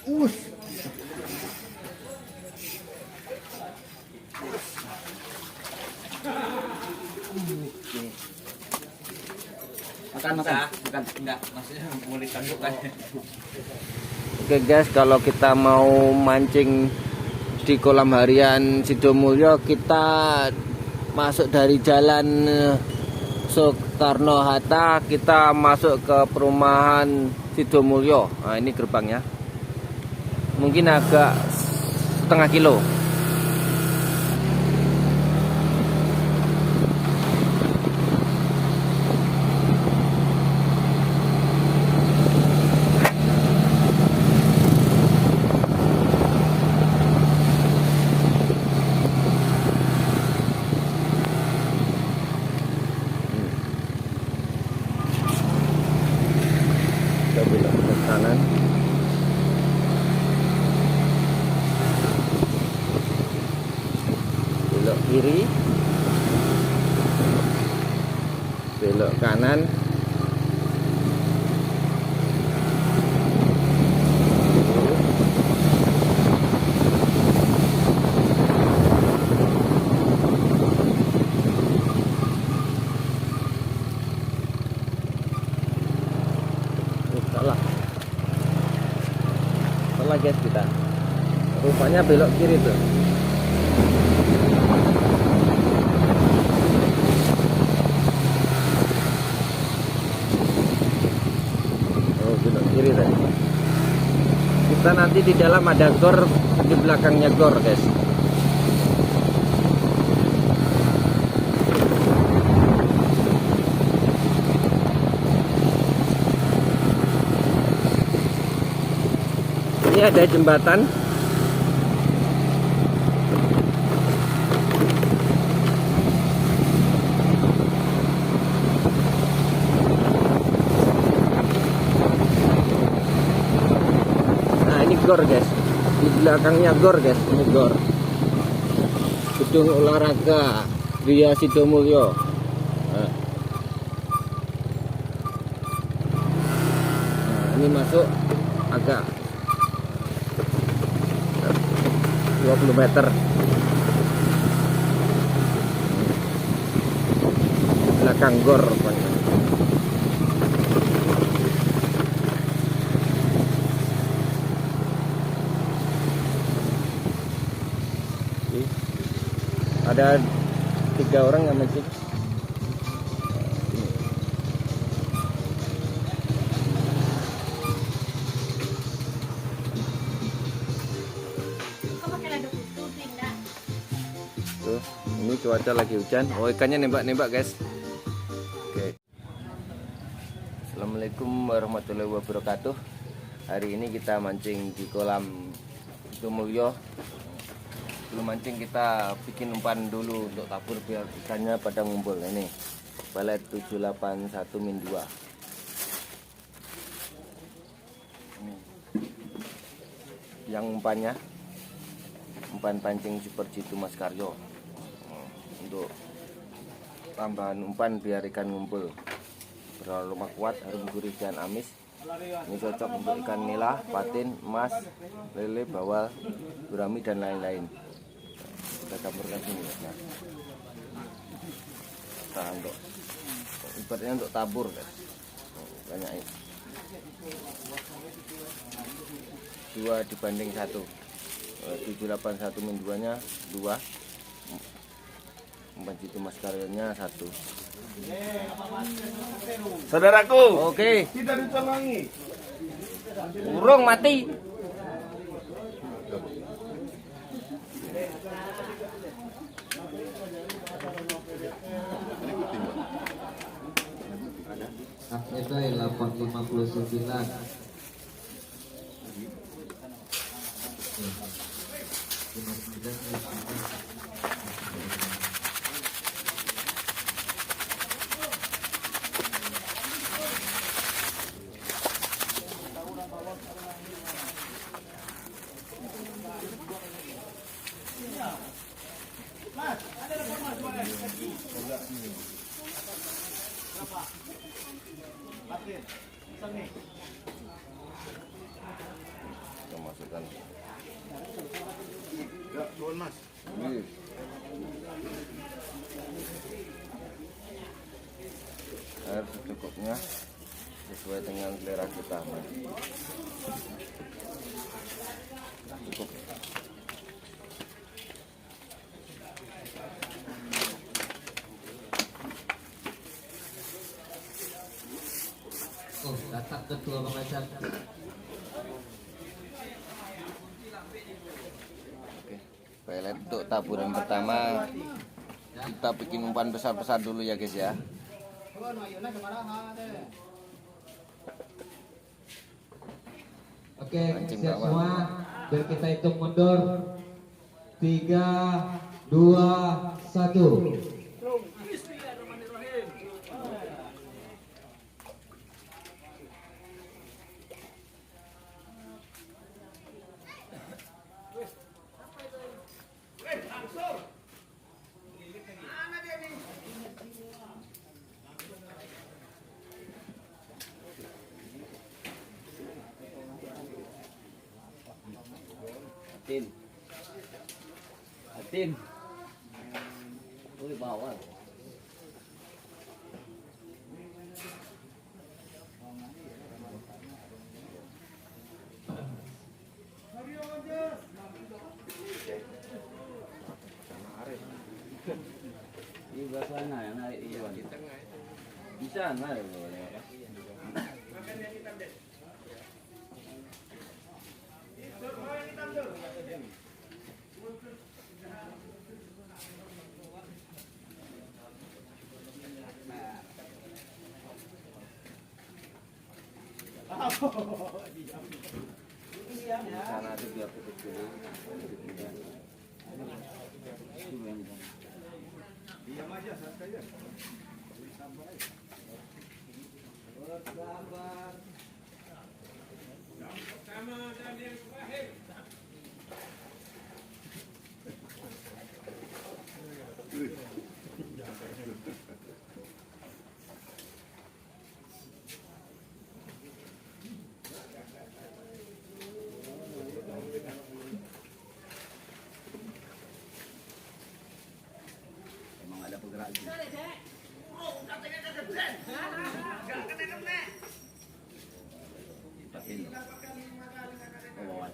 Us. Makan. Enggak, maksudnya mulut tanduk kan. Oke guys, kalau kita mau mancing di kolam harian Sidomulyo, kita masuk dari jalan Soekarno Hatta, kita masuk ke perumahan Sidomulyo. Nah, ini gerbangnya. Mungkin agak setengah kilo. Kita belok ke kanan. Belok kiri. Belok kanan. Salah guys, kita rupanya belok kiri tuh. Oh, belok kiri tadi. Kita nanti di dalam ada gor, di belakangnya gor guys. Ini ada jembatan. Nah, ini gor guys. Di belakangnya gor guys, ini gor. Gedung olahraga Gria Sidomulyo. Nah, ini masuk agak 20 meter. Belakang gor rupanya. Ada 3 orang yang mancing. Tuh, ini cuaca lagi hujan. Oh, ikannya nembak-nembak guys. Oke. Assalamualaikum warahmatullahi wabarakatuh. Hari ini kita mancing di kolam Sidomulyo. Sebelum mancing kita bikin umpan dulu untuk tabur biar ikannya pada ngumpul. Ini balet 781-2. Yang umpannya umpan pancing Super Jitu Mas Karyo. Untuk tambahan umpan biar ikan ngumpul. Beraroma kuat, harum gurih dan amis. Ini cocok untuk ikan nila, patin, emas, lele, bawal, gurami dan lain-lain. Kita campurkan sini. Nah, untuk ibaratnya untuk tabur guys. Banyak ini. 2 dibanding 1. 781-2 nya 2. Umpan Jitu Mas Karyonya 1. Saudaraku. Oke. Tidak ditolongi. Burung mati. Itu 859. masukkan. Ya, tuan Mas. Wih. Air secukupnya sesuai dengan selera kita, Mas. Cukup. Oh, datang ketua pengajar. Oke, pelet untuk taburan pertama kita bikin umpan besar-besar dulu ya guys ya. Oke, Mancing siap bawah. semua. Biar kita hitung mundur. 3, 2, 1. Atin. Atin. Uy, bawal. Ini berapa na yang narik iwan? Bisa narik. Sana itu biar putus dulu. Diam aja, santai aja. Emang ada penggerak gitu. Atin. Oh, bawal.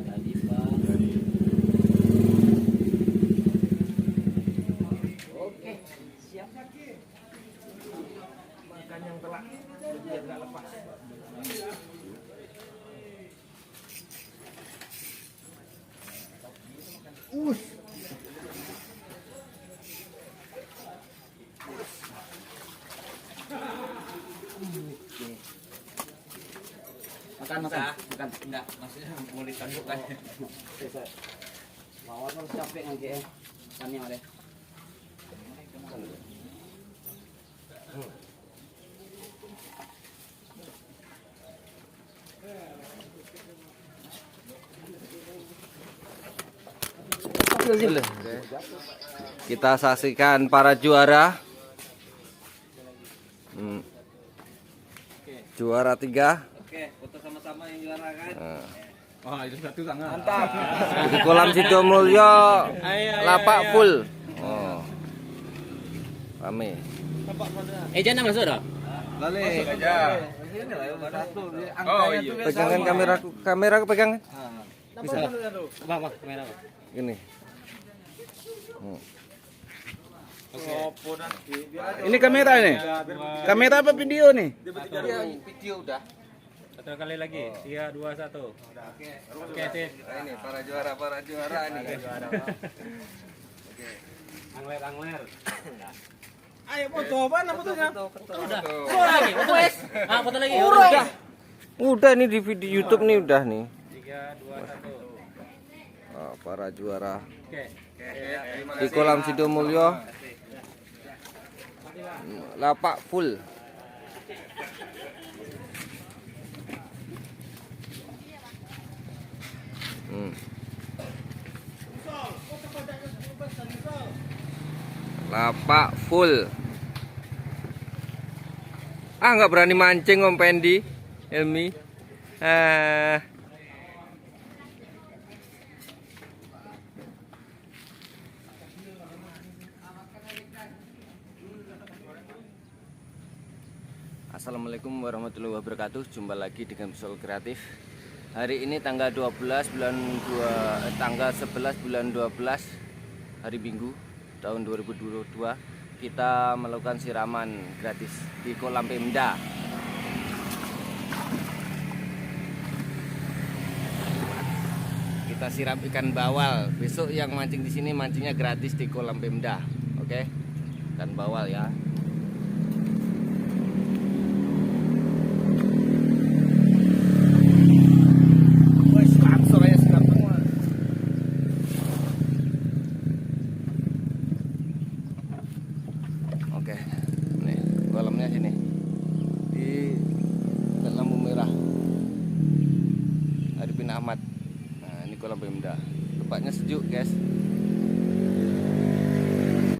Tadi, Pak. Oke, siap. Makan yang telak, biar nggak lepas. Makan. Enggak, maksudnya mau ditanduk kan. Mawar harus capek lagi ya. Kan yang ada. Kita saksikan para juara. Juara 3. Oke, foto sama-sama yang juara kan. Wah, itu satu tangan. Mantap. Di kolam Sidomulyo lapak full. Oh. Rame. Jangan masuk dah. Masuk aja. Oh iya. Pegangan kamera pegangan. Bisa. Bang, kamera. Gini. Ini kamera ini. Kamera apa video nih? Video udah. Satu kali lagi, 3, 2, 1. Oke, sip. Nah, ini para juara nih. Angler. Ayo foto apa? Fotonya? Udah. Foto lagi, foto wes. Ah, foto lagi. Udah nih di video YouTube nih udah nih. 3, 2, 1. Para juara Oke. di kolam Sidomulyo lapak full. Lapak full. Nggak berani mancing Om Pendi, Helmi. Assalamualaikum warahmatullahi wabarakatuh. Jumpa lagi dengan Visual Kreatif. Hari ini tanggal 11 bulan 12 hari Minggu tahun 2022. Kita melakukan siraman gratis di kolam Pemda. Kita siram ikan bawal. Besok yang mancing di sini mancingnya gratis di kolam Pemda. Oke? Ikan bawal ya. Oke, nih kolamnya sini di lampu merah Arifin Ahmad. Nah, ini kolam Pemda. Tempatnya sejuk, guys.